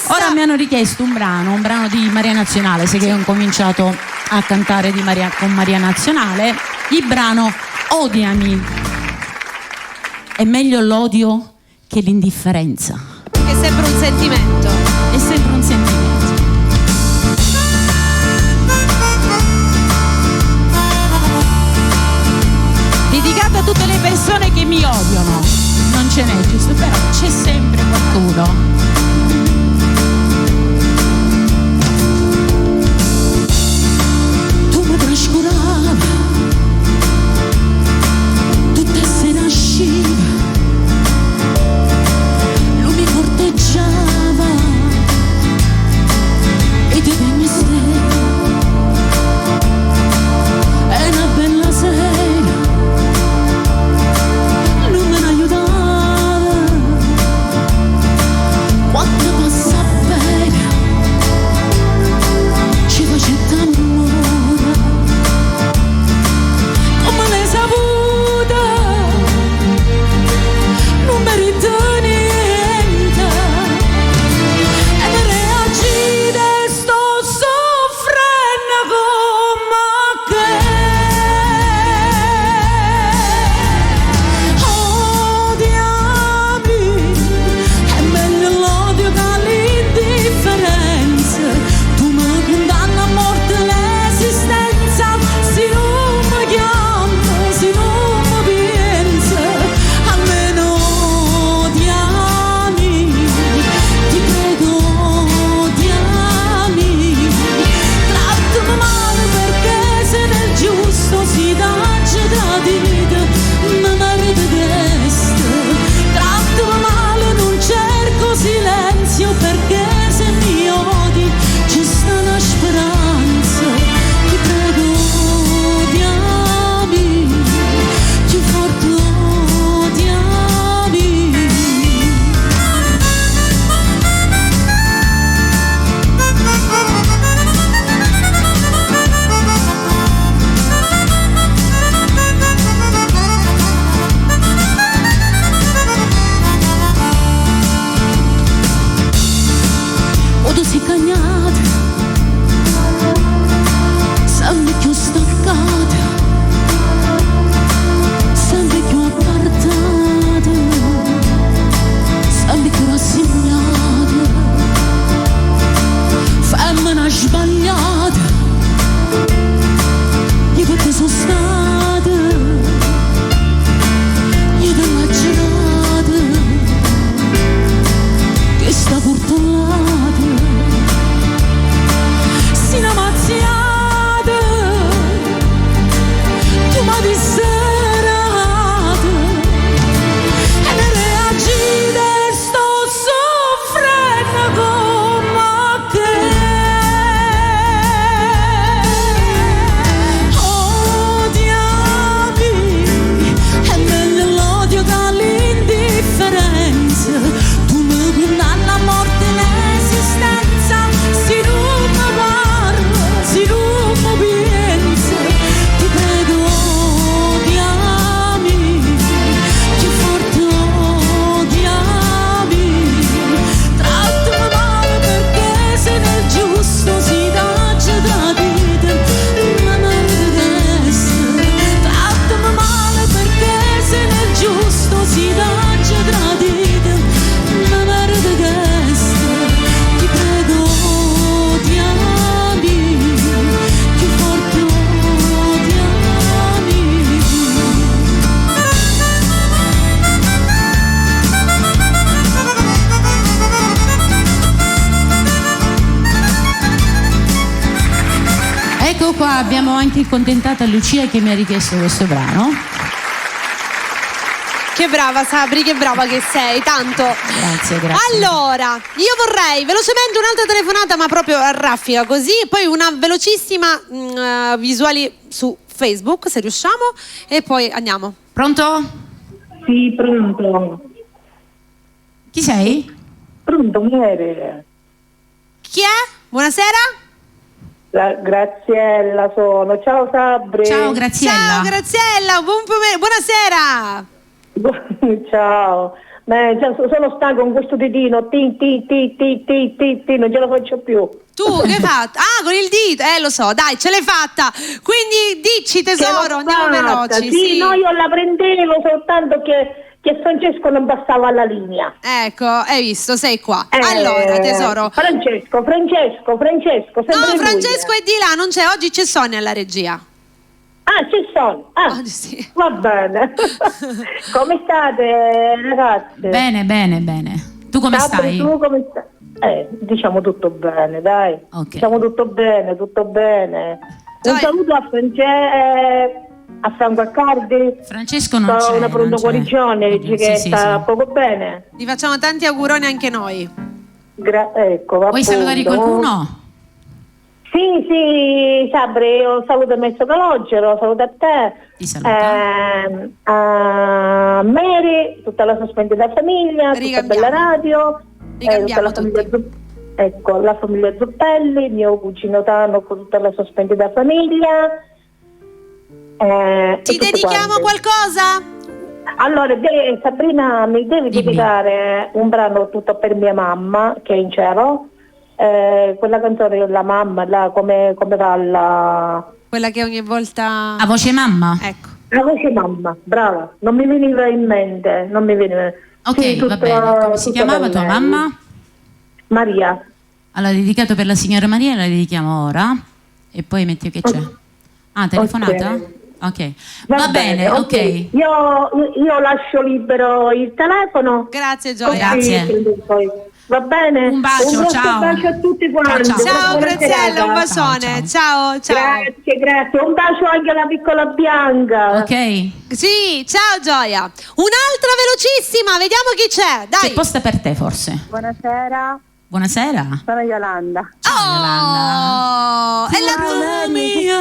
Speaker 2: Ora mi hanno richiesto un brano di Maria Nazionale, sai che ho incominciato a cantare con Maria Nazionale, il brano Odiami. è meglio l'odio che l'indifferenza.
Speaker 1: Che è sempre un sentimento.
Speaker 2: È sempre un sentimento. Dedicato a tutte le persone che mi odiano. Non ce n'è, giusto? Però c'è sempre qualcuno. Tu mi trascuravi, tutta sera usciva, lui mi corteggiava e ti mi stella. È una bella sera, non me ne aiutava, quanto passa bene, ci faceva amore, come l'hai saputa, non merito niente, e mi reagite, sto soffrendo come che. Odiami, è meglio l'odio che l'indifferenza. Tu mi condanni a morte l'esistenza, se non mi chiami, se non mi pensi, almeno odiami, ti prego odiami, trattami male perché se nel giusto si dà tradito, ma merito questo, trattami male, non cerco silenzio perché se mi odi ci sta una speranza, ti prego odiami, più forte odiami. O tu sei cagnata, sempre più staccata, sempre più appartata, sempre più rassegnata, femmina sbagliata, io per te sono stata, io te l'ho girata, che sta fortunata, si innamazziata, tu mi disserata, e ne reagite, sto soffrendo come che. Odiami, è meglio l'odio che l'indifferenza. Tu mi condanni a morte l'esistenza, se non mi parli, se non mi pensi, ti prego odiami, più forte odiami, trattami male perché se nel giusto si dà tradito, ma merito questo, trattami male perché se nel giusto si dà tradito, ma merito questo, ti prego odiami, più forte odiami. Ecco qua, abbiamo anche accontentata Lucia che mi ha richiesto questo brano.
Speaker 1: Che brava Sabri, che brava che sei, tanto.
Speaker 2: Grazie.
Speaker 1: Allora, io vorrei velocemente un'altra telefonata, ma proprio a raffica così, e poi una velocissima visuali su Facebook, se riusciamo, e poi andiamo.
Speaker 2: Pronto?
Speaker 7: Sì, pronto.
Speaker 2: Chi sei?
Speaker 7: Pronto, Mere.
Speaker 1: Chi è? Buonasera.
Speaker 7: Graziella sono. Ciao Sabri.
Speaker 2: Ciao Graziella.
Speaker 1: Ciao Graziella, buonasera.
Speaker 7: Ciao. Sono stanco con questo ditino, non ce la faccio più.
Speaker 1: Tu che hai fatto? Ah, con il dito, lo so, dai, ce l'hai fatta. Quindi dici tesoro, andiamo veloci.
Speaker 7: Sì, no, io la prendevo soltanto che che Francesco non passava alla linea.
Speaker 1: Ecco, hai visto, sei qua. Allora, tesoro.
Speaker 7: Francesco, sempre
Speaker 1: No,
Speaker 7: lui.
Speaker 1: Francesco è di là, non c'è. Oggi c'è Sonia alla regia.
Speaker 7: Ah, ci sono.
Speaker 1: Oggi sì.
Speaker 7: Va bene. Come state, ragazze?
Speaker 2: Bene. Tu come
Speaker 7: Sabri,
Speaker 2: stai?
Speaker 7: tu come stai? Diciamo tutto bene, dai.
Speaker 2: Ok.
Speaker 7: Diciamo tutto bene. Un
Speaker 1: Cioè-
Speaker 7: saluto a Franco Accardi.
Speaker 2: Francesco non c'è.
Speaker 7: Una pronta
Speaker 2: non c'è.
Speaker 7: guarigione, dice che
Speaker 2: Sì,
Speaker 7: sta
Speaker 2: sì.
Speaker 7: poco bene.
Speaker 1: Ti facciamo tanti auguroni anche noi.
Speaker 7: Ecco,
Speaker 2: Vuoi
Speaker 7: appunto.
Speaker 2: salutare qualcuno?
Speaker 7: Sì, Sabri, io saluto il Messo Calogero, saluto a te.
Speaker 2: Ti saluta.
Speaker 7: A Mary, tutta la sospettita famiglia, tutta
Speaker 1: Ricambiamo.
Speaker 7: Bella Radio,
Speaker 1: Ricambiamo
Speaker 7: tutta la famiglia
Speaker 1: tutti.
Speaker 7: ecco, la famiglia Zuppelli, mio cugino Tano con tutta la sospettita famiglia.
Speaker 1: Ti
Speaker 7: e tutti
Speaker 1: dedichiamo
Speaker 7: quanti.
Speaker 1: qualcosa?
Speaker 7: Allora, Sabrina, mi devi
Speaker 2: Dimmi.
Speaker 7: dedicare un brano tutto per mia mamma che è in cielo. Quella canzone della mamma, come va la
Speaker 1: Quella che ogni volta...
Speaker 2: A voce mamma?
Speaker 1: Ecco.
Speaker 7: voce mamma, brava, non mi veniva in mente, non mi veniva.
Speaker 2: Ok,
Speaker 7: Sì,
Speaker 2: va
Speaker 7: tutto-
Speaker 2: bene. Come si
Speaker 7: tutto
Speaker 2: chiamava
Speaker 7: per
Speaker 2: tua
Speaker 7: lei.
Speaker 2: mamma?
Speaker 7: Maria.
Speaker 2: Allora, dedicato per la signora Maria, la dedichiamo ora. E poi metti che c'è. Ah, telefonata? Ok. Va bene, ok.
Speaker 7: Io lascio libero il telefono.
Speaker 1: Grazie Gioia.
Speaker 2: Grazie.
Speaker 7: Poi. Va bene?
Speaker 2: Un bacio,
Speaker 7: grosso
Speaker 2: ciao.
Speaker 7: bacio a tutti quanti.
Speaker 2: Ciao,
Speaker 1: Ciao
Speaker 7: Buona
Speaker 1: Graziella,
Speaker 7: serata.
Speaker 1: un bacione. Ciao.
Speaker 7: Grazie. Un bacio anche alla piccola Bianca.
Speaker 2: Ok.
Speaker 1: Sì, ciao Gioia. Un'altra velocissima, vediamo chi c'è.
Speaker 2: C'è
Speaker 1: Dai.
Speaker 2: posta per te, forse.
Speaker 7: Buonasera,
Speaker 2: Buonasera.
Speaker 7: sono Yolanda.
Speaker 1: Oh, è la tua mia.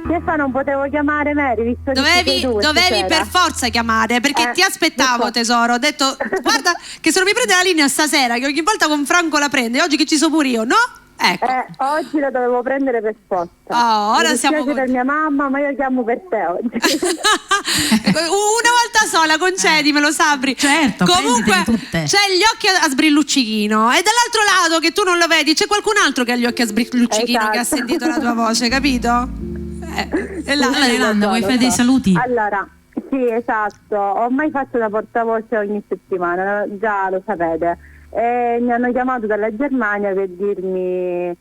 Speaker 7: Stefano, non potevo chiamare Mary, visto che ci sei tu
Speaker 1: Dovevi
Speaker 7: stasera.
Speaker 1: per forza chiamare perché ti aspettavo
Speaker 7: giusto.
Speaker 1: tesoro. Ho detto guarda che se non mi prende la linea stasera, che ogni volta con Franco la prende, oggi che ci so pure io, no? Ecco.
Speaker 7: Oggi la dovevo prendere per forza.
Speaker 1: Oh, ora
Speaker 7: Mi
Speaker 1: siamo
Speaker 7: dispiace per mia mamma, ma io chiamo per te oggi.
Speaker 1: Una volta sola, concedimelo, Sabri.
Speaker 2: Certo,
Speaker 1: comunque
Speaker 2: prenditele tutte.
Speaker 1: c'è gli occhi a sbrilluccichino e dall'altro lato che tu non lo vedi c'è qualcun altro che ha gli occhi a sbrilluccichino che ha
Speaker 7: Esatto.
Speaker 1: sentito la tua voce, capito? E là,
Speaker 2: Allora, Yolanda, vuoi
Speaker 7: lo
Speaker 2: fare dei
Speaker 7: so.
Speaker 2: saluti?
Speaker 7: Allora, sì, esatto. Ormai faccio da portavoce ogni settimana, già lo sapete. E mi hanno chiamato dalla Germania per dirmi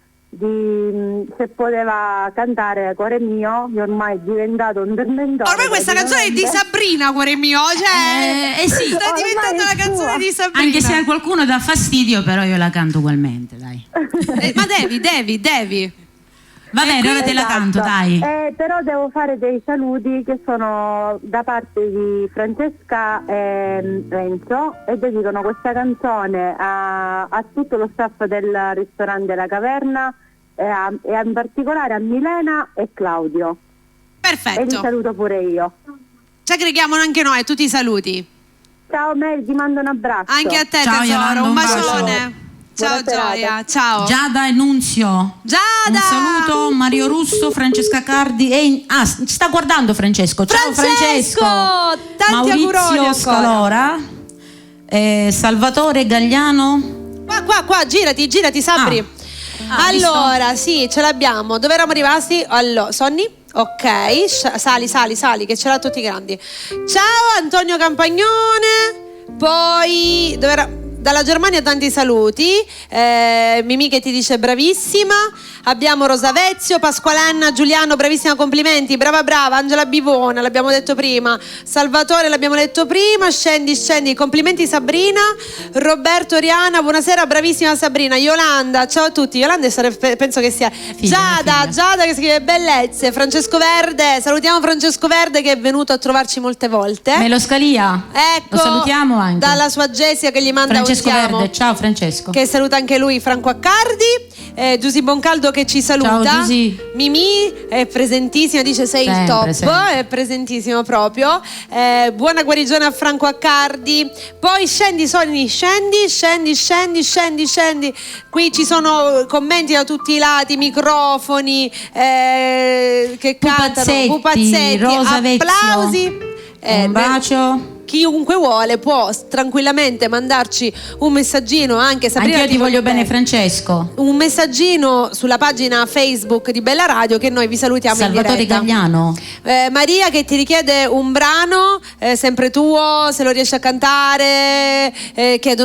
Speaker 7: se poteva cantare Cuore mio, che ormai è diventato un tormentone.
Speaker 1: ormai questa canzone è di Sabrina, cuore mio, cioè
Speaker 2: sì.
Speaker 1: sta
Speaker 7: Ormai
Speaker 1: diventando
Speaker 7: è
Speaker 1: la canzone
Speaker 7: sua.
Speaker 1: di Sabrina.
Speaker 2: Anche se a qualcuno dà fastidio, però io la canto ugualmente, dai.
Speaker 1: Ma devi.
Speaker 2: Va bene, ora te la canto, dai.
Speaker 7: Però devo fare dei saluti che sono da parte di Francesca e Renzo e dedicano questa canzone a tutto lo staff del ristorante La Caverna e in particolare a Milena e Claudio. E li
Speaker 1: Perfetto.
Speaker 7: saluto pure io.
Speaker 1: Ci aggreghiamo anche noi a tutti i saluti.
Speaker 7: Ciao Mel, ti mando un abbraccio.
Speaker 1: Anche a te
Speaker 2: Ciao,
Speaker 1: tesoro,
Speaker 2: Yolanda,
Speaker 1: un
Speaker 2: un bacio.
Speaker 1: bacione. Ciao
Speaker 7: Buona serata.
Speaker 1: Gioia, ciao.
Speaker 2: Giada e Nunzio.
Speaker 1: Giada!
Speaker 2: Un saluto, Mario Russo, Francesca Cardi e ci sta guardando Francesco. Ciao
Speaker 1: Francesco! Tanti
Speaker 2: Maurizio
Speaker 1: auguroni ancora.
Speaker 2: Scalora, Salvatore Gagliano.
Speaker 1: Qua, girati, Sabri. Allora, sì, ce l'abbiamo. Dove eravamo arrivati? Allora, Sonny? Ok, sali, che ce l'ha tutti grandi. Ciao Antonio Campagnone. Poi, dove era? Dalla Germania tanti saluti, Mimì che ti dice bravissima, abbiamo Rosa Vezio, Pasqualenna, Giuliano, bravissima, complimenti, brava, Angela Bivona, l'abbiamo detto prima, Salvatore l'abbiamo detto prima, scendi, complimenti Sabrina, Roberto Riana, buonasera, bravissima Sabrina, Yolanda, ciao a tutti, Yolanda penso che sia
Speaker 2: Figlia.
Speaker 1: Giada che scrive bellezze, Francesco Verde, salutiamo Francesco Verde che è venuto a trovarci molte volte.
Speaker 2: Melo Scalia.
Speaker 1: Ecco,
Speaker 2: Lo salutiamo anche.
Speaker 1: dalla sua Jessica che gli manda
Speaker 2: Francesco
Speaker 1: un chiamo,
Speaker 2: Verde, ciao Francesco.
Speaker 1: che saluta anche lui Franco Accardi, Giusy Boncaldo che ci saluta.
Speaker 2: Ciao, Giusy.
Speaker 1: Mimì è presentissima, dice sei il
Speaker 2: Sempre,
Speaker 1: top,
Speaker 2: sempre.
Speaker 1: è presentissimo proprio. Buona guarigione a Franco Accardi. Poi scendi. Qui ci sono commenti da tutti i lati, microfoni che cantano,
Speaker 2: Pupazzetti, Rosa Vezio.
Speaker 1: applausi.
Speaker 2: Un bacio.
Speaker 1: Chiunque vuole può tranquillamente mandarci un messaggino, anche Sabrina,
Speaker 2: Anche io ti voglio bene Francesco.
Speaker 1: un messaggino sulla pagina Facebook di Bella Radio che noi vi salutiamo
Speaker 2: Salvatore
Speaker 1: in diretta.
Speaker 2: Gagliano.
Speaker 1: Maria che ti richiede un brano sempre tuo, se lo riesci a cantare,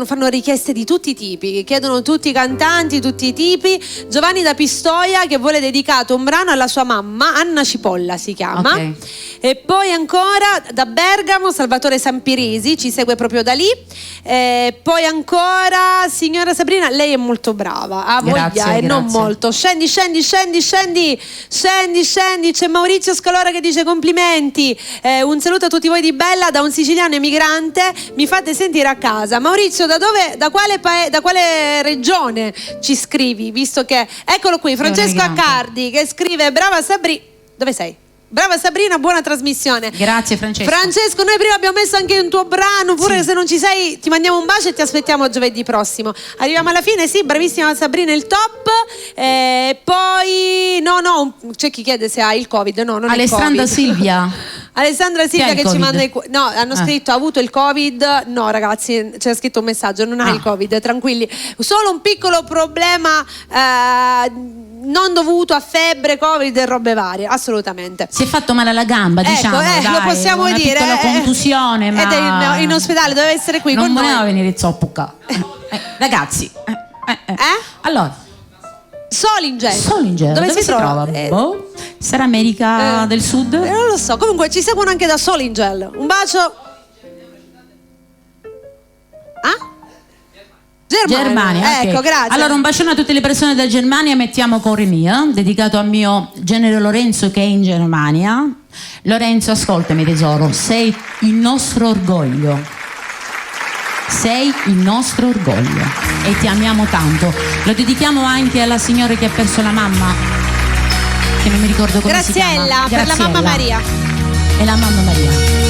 Speaker 1: fanno richieste di tutti i tipi, chiedono tutti i cantanti, tutti i tipi. Giovanni da Pistoia che vuole dedicato un brano alla sua mamma, Anna Cipolla si chiama.
Speaker 2: Ok.
Speaker 1: E poi ancora da Bergamo Salvatore Sampirisi, ci segue proprio da lì. Poi ancora signora Sabrina, lei è molto brava, ha voglia e non molto. Scendi, c'è Maurizio Scalora che dice complimenti, un saluto a tutti voi di Bella da un siciliano emigrante, mi fate sentire a casa. Maurizio, da quale regione ci scrivi? Visto che eccolo qui, Francesco Accardi che scrive brava Sabrina, dove sei? Brava Sabrina, buona trasmissione.
Speaker 2: Grazie Francesco.
Speaker 1: Francesco, noi prima abbiamo messo anche un tuo brano, pure se non ci sei ti mandiamo un bacio e ti aspettiamo giovedì prossimo. Arriviamo alla fine, sì, bravissima Sabrina, il top. Poi c'è chi chiede se ha il Covid. No, non
Speaker 2: Alessandra
Speaker 1: è Covid.
Speaker 2: Silvia.
Speaker 1: Alessandra Silvia che ci manda hanno scritto ha avuto il Covid. No ragazzi, c'è scritto un messaggio, non ha il Covid, tranquilli. Solo un piccolo problema non dovuto a febbre, Covid e robe varie, assolutamente.
Speaker 2: Si è fatto male alla gamba, diciamo, dai,
Speaker 1: lo possiamo
Speaker 2: una
Speaker 1: dire.
Speaker 2: Piccola contusione, ma
Speaker 1: ed è in ospedale, doveva essere qui
Speaker 2: non
Speaker 1: con
Speaker 2: voleva
Speaker 1: noi.
Speaker 2: venire zoppoca. Ragazzi, allora
Speaker 1: Solinger.
Speaker 2: dove si trova? Sarà America del Sud?
Speaker 1: Non lo so, comunque ci seguono anche da Solinger. Un bacio. Germania, ecco,
Speaker 2: ok.
Speaker 1: grazie.
Speaker 2: Allora un bacione a tutte le persone da Germania, mettiamo Corre Mia, dedicato a mio genero Lorenzo che è in Germania. Lorenzo, ascoltami tesoro, sei il nostro orgoglio. Sei il nostro orgoglio e ti amiamo tanto. Lo dedichiamo anche alla signora che ha perso la mamma, che non mi ricordo come si chiama.
Speaker 1: Graziella, per la mamma Maria.
Speaker 2: E la mamma Maria.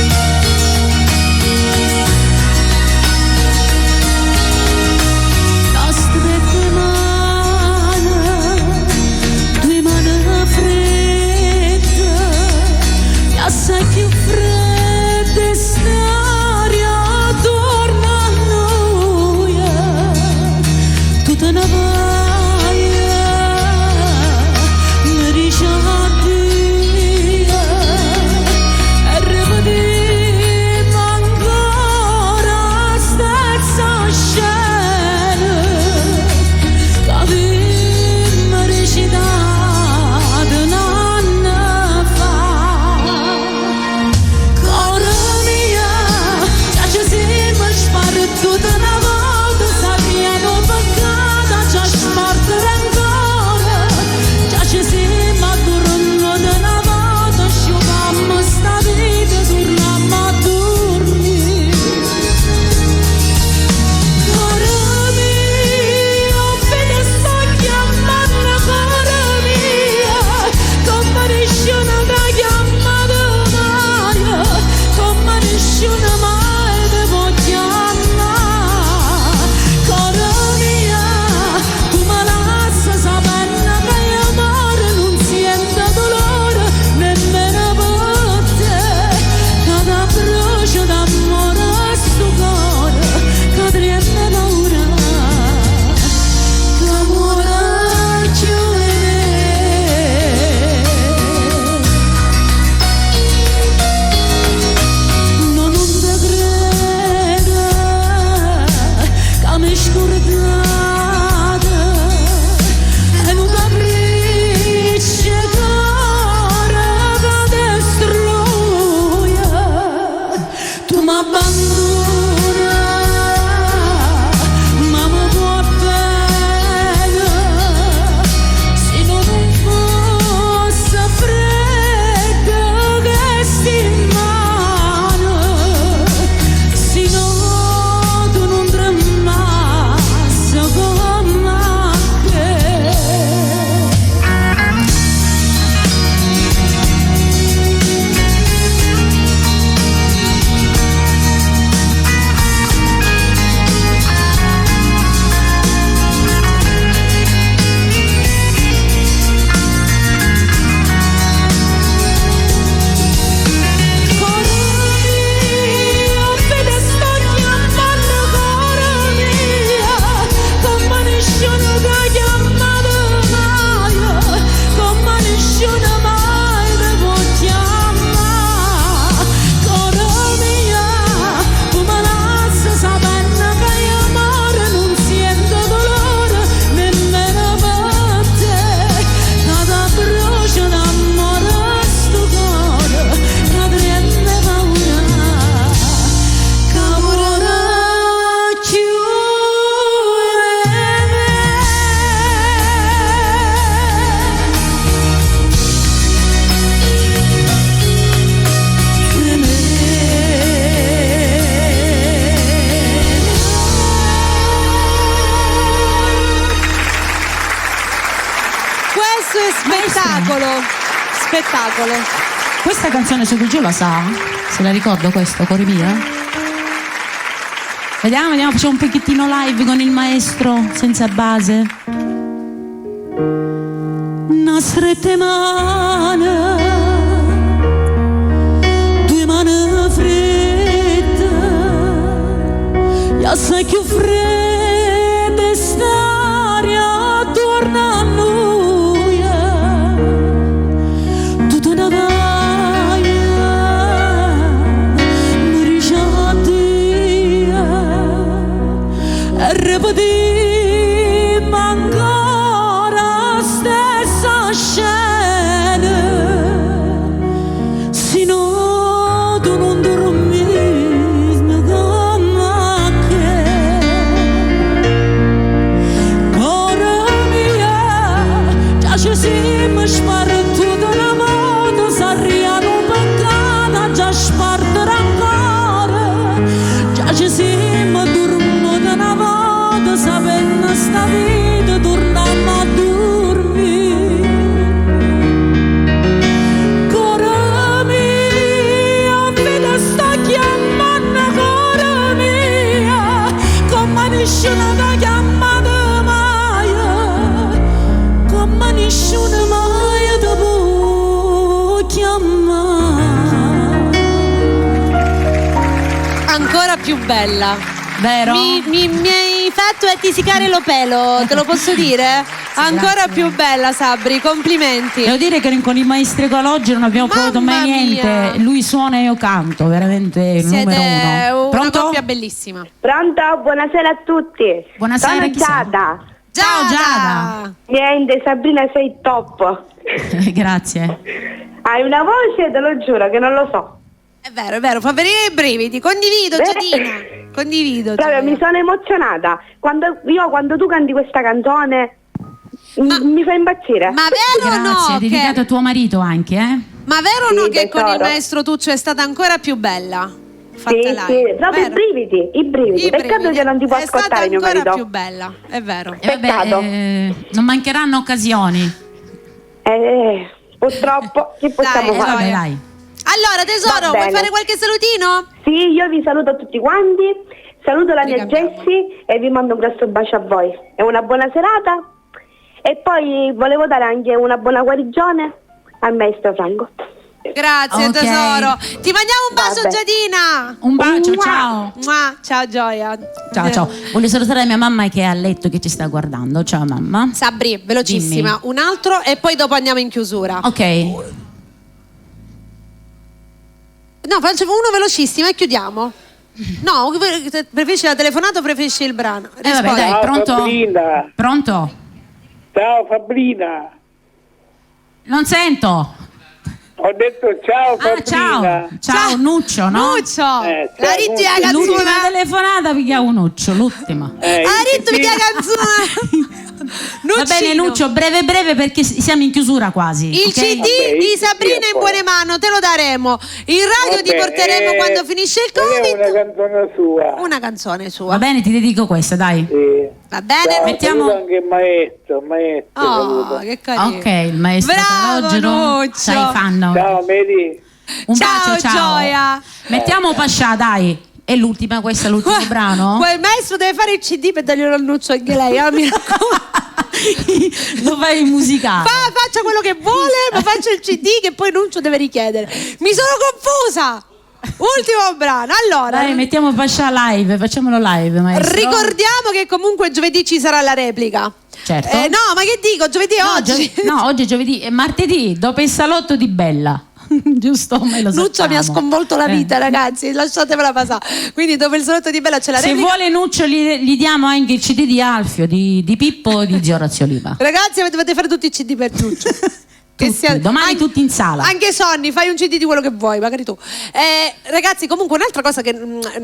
Speaker 3: Assai più fredde stare attorno a noi, tutta una vaia mi dice addio e ripetiamo ancora stessa scena che abbiamo recitato un anno fa. Tutta una volta sappiamo peccata, già smartere ancora, già ci siamo addorno di una volta, sciupammo sta vita, torniamo a dormire. Cuore mio, appena sto chiamando, cuore mio, come nessuno ti ha chiamato mai, come nessuno mai ti può chiamare.
Speaker 1: spettacolo.
Speaker 2: Questa canzone su Gigi la sa? Se la ricordo questo, cuore mio? Vediamo, facciamo un pochettino live con il maestro, senza base.
Speaker 3: Una strette mani, due mani fredde, e assai più fredde st'aria attorno a noi, tutta una vaia, mi dice addio, e ripetiamo ancora stessa scena, sino tu non dormismi come che, cuore mio, già ci siamo spartuti una moto, s'arriano peccata, già spartere ancora, già ci siamo dormiti una volta, sapendo sta vita torniamo a dormire. Cuore mio, vita sta chiamando, cuore mio, come nessuno ti ha chiamato mai, come nessuno mai ti può chiamare.
Speaker 1: Ancora più bella.
Speaker 2: Vero?
Speaker 1: Mi hai fatto attisicare lo pelo, te lo posso dire? Ancora
Speaker 2: grazie.
Speaker 1: più bella, Sabri, complimenti.
Speaker 2: Devo dire che con il maestro Ecologi non abbiamo provato mai
Speaker 1: Mamma
Speaker 2: niente.
Speaker 1: mia.
Speaker 2: Lui suona e io canto, veramente il
Speaker 1: Siete
Speaker 2: numero uno.
Speaker 1: una
Speaker 2: Pronto?
Speaker 1: coppia bellissima.
Speaker 7: Pronto? Buonasera a tutti.
Speaker 2: Buonasera,
Speaker 7: Sono
Speaker 2: chi sei?
Speaker 7: Giada.
Speaker 2: Ciao, Giada.
Speaker 7: Niente, Sabrina, sei top.
Speaker 2: Grazie.
Speaker 7: Hai una voce, te lo giuro, che non lo so.
Speaker 1: È vero, fa venire i brividi. Condivido, Giadina. Condivido.
Speaker 7: Proprio
Speaker 1: Gioia.
Speaker 7: mi sono emozionata. Quando tu canti questa canzone mi fa impazzire.
Speaker 1: Ma vero o no?
Speaker 2: Grazie, è dedicato
Speaker 1: Che,
Speaker 2: a tuo marito anche, eh?
Speaker 1: ma vero o
Speaker 7: Sì,
Speaker 1: no che con il
Speaker 7: tesoro.
Speaker 1: maestro Tuccio è stata ancora più bella? Fatta
Speaker 7: Sì,
Speaker 1: live.
Speaker 7: sì, proprio i
Speaker 1: Vero?
Speaker 7: brividi.
Speaker 1: I
Speaker 7: Peccato
Speaker 1: brividi.
Speaker 7: che non ti può
Speaker 1: è stata
Speaker 7: ascoltare mio
Speaker 1: ancora
Speaker 7: marito.
Speaker 1: più bella, è vero.
Speaker 2: E vabbè,
Speaker 7: Peccato.
Speaker 2: non mancheranno occasioni.
Speaker 7: Purtroppo, che possiamo
Speaker 1: Dai,
Speaker 7: fare?
Speaker 2: Vabbè, dai.
Speaker 1: Allora, tesoro,
Speaker 7: Va
Speaker 1: vuoi
Speaker 7: bene.
Speaker 1: fare qualche salutino?
Speaker 7: Sì, io vi saluto tutti quanti, saluto la mia
Speaker 1: Ricambiamo.
Speaker 7: Jessie e vi mando un grosso bacio a voi. E una buona serata. E poi volevo dare anche una buona guarigione al maestro Franco.
Speaker 1: Grazie,
Speaker 2: Ok.
Speaker 1: tesoro. Ti mandiamo un bacio,
Speaker 7: Vabbè.
Speaker 1: Giadina.
Speaker 2: Un bacio,
Speaker 7: Mua.
Speaker 2: ciao.
Speaker 1: Mua. Ciao, Gioia.
Speaker 2: Ciao. Voglio salutare mia mamma che è a letto, che ci sta guardando. Ciao mamma.
Speaker 1: Sabri, velocissima.
Speaker 2: Dimmi.
Speaker 1: Un altro e poi dopo andiamo in chiusura.
Speaker 2: Ok.
Speaker 1: No, faccio uno velocissimo e chiudiamo. No, preferisci la telefonata o preferisci il brano?
Speaker 2: Vabbè,
Speaker 1: Rispondi.
Speaker 2: dai,
Speaker 8: Ciao,
Speaker 2: pronto?
Speaker 8: Sabrina.
Speaker 2: Pronto?
Speaker 8: Ciao Sabrina,
Speaker 2: Non sento.
Speaker 8: ho detto ciao
Speaker 2: Ah,
Speaker 8: Sabrina.
Speaker 2: ciao, Nuccio, no?
Speaker 1: Nuccio,
Speaker 8: ciao,
Speaker 1: la ritti la
Speaker 8: Nuccio.
Speaker 2: L'ultima
Speaker 1: canzone.
Speaker 2: telefonata vi chiamo Nuccio, l'ultima.
Speaker 1: La ritti la canzone.
Speaker 2: Va bene Nuccio, breve perché siamo in chiusura quasi.
Speaker 1: Il
Speaker 2: ok?
Speaker 1: CD
Speaker 8: Vabbè,
Speaker 1: di
Speaker 8: il
Speaker 1: Sabrina
Speaker 8: CD
Speaker 1: in buone mani, te lo daremo. Il radio ti
Speaker 8: Vabbè,
Speaker 1: porteremo quando finisce il
Speaker 8: quella è
Speaker 1: Covid.
Speaker 8: una canzone sua.
Speaker 1: Una canzone sua.
Speaker 2: Va bene, ti dedico questa, dai.
Speaker 8: Sì.
Speaker 1: Va bene?
Speaker 8: Ciao,
Speaker 2: Mettiamo-
Speaker 8: saluto anche il maestro
Speaker 1: Oh,
Speaker 8: saluto.
Speaker 1: che carino.
Speaker 2: Ok, il maestro
Speaker 1: Bravo,
Speaker 2: Calogero.
Speaker 1: Nuccio.
Speaker 2: Sai, fanno.
Speaker 8: Ciao Mary.
Speaker 2: Un
Speaker 1: Ciao,
Speaker 2: bacio, ciao.
Speaker 1: Gioia.
Speaker 2: Mettiamo Pascià, dai. È l'ultima, questo è l'ultimo brano?
Speaker 1: Quel maestro deve fare il CD per darglielo al Nuccio anche lei, mi raccomando.
Speaker 2: Lo fai in musicale.
Speaker 1: Faccia quello che vuole, ma faccia il CD che poi Nuccio deve richiedere. Mi sono confusa. Ultimo brano. Allora,
Speaker 2: Dai, mettiamo Pascià live, facciamolo live, maestro.
Speaker 1: ricordiamo che comunque giovedì ci sarà la replica.
Speaker 2: Certo.
Speaker 1: No, ma che dico? Giovedì è
Speaker 2: No,
Speaker 1: oggi.
Speaker 2: oggi è giovedì, è martedì, dopo il salotto di Bella. Giusto? Me lo
Speaker 1: Nuccio mi ha
Speaker 2: sappiamo.
Speaker 1: sconvolto la vita, ragazzi. Lasciatemela passare. Quindi, dopo il salotto di Bella c'è la
Speaker 2: Se
Speaker 1: replica.
Speaker 2: vuole Nuccio gli diamo anche il CD di Alfio, di Pippo e di Zio Orazio Oliva.
Speaker 1: Ragazzi, dovete fare tutti i CD per Nuccio.
Speaker 2: Tutti, domani tutti in sala.
Speaker 1: Anche Sonny, fai un CD di quello che vuoi, magari tu. Ragazzi, comunque un'altra cosa che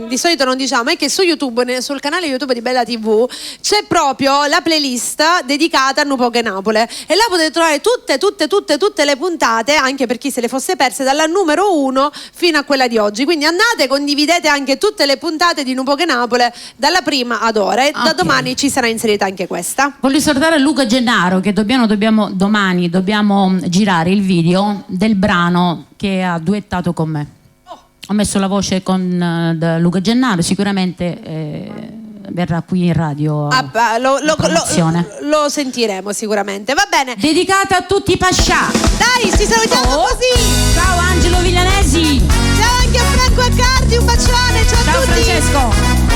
Speaker 1: di solito non diciamo è che su YouTube, sul canale YouTube di Bella TV, c'è proprio la playlist dedicata a Nupoche Napole. E là potete trovare tutte le puntate, anche per chi se le fosse perse, dalla numero 1 fino a quella di oggi. Quindi andate, condividete anche tutte le puntate di Nupoche Napole, dalla prima ad ora. E da
Speaker 2: Ok.
Speaker 1: domani ci sarà inserita anche questa.
Speaker 2: Voglio salutare Luca Gennaro che domani dobbiamo girare il video del brano che ha duettato con me. Ho messo la voce con Luca Gennaro, sicuramente verrà qui in radio.
Speaker 1: Lo sentiremo sicuramente, va bene.
Speaker 2: Dedicata a tutti i pascià.
Speaker 1: Dai, ci salutiamo così.
Speaker 2: Ciao Angelo Villanesi.
Speaker 1: Ciao anche a Franco Accardi, un bacione, ciao a tutti.
Speaker 2: Francesco.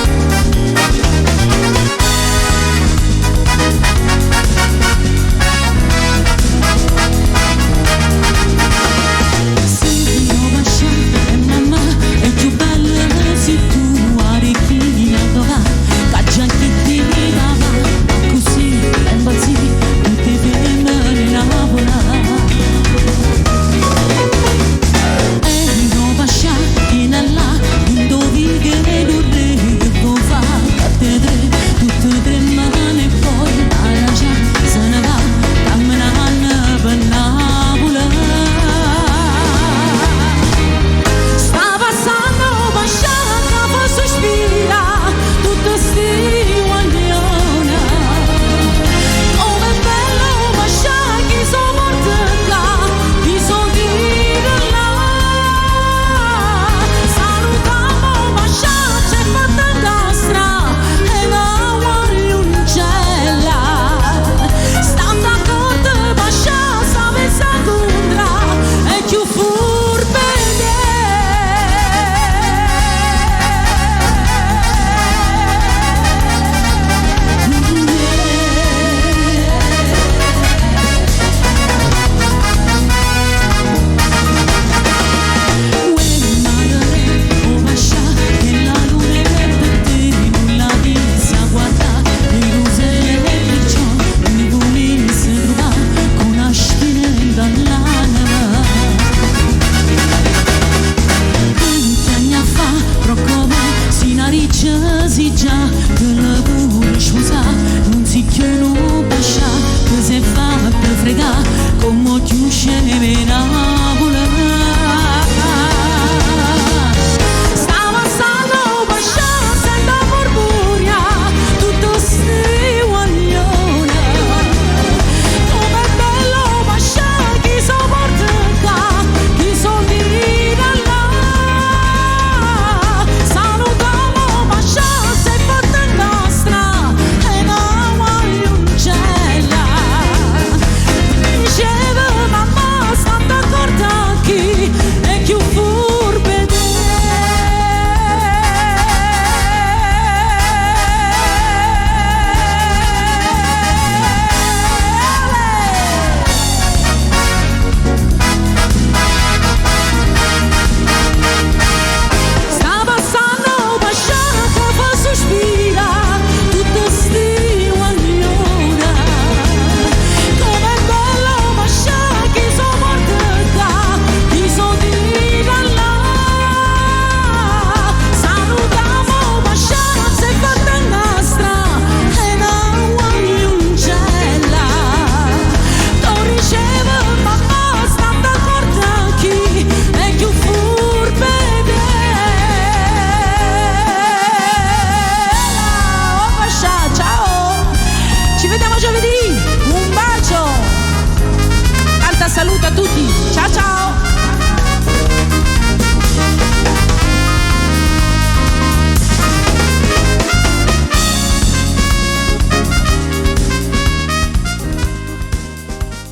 Speaker 3: Saluta tutti.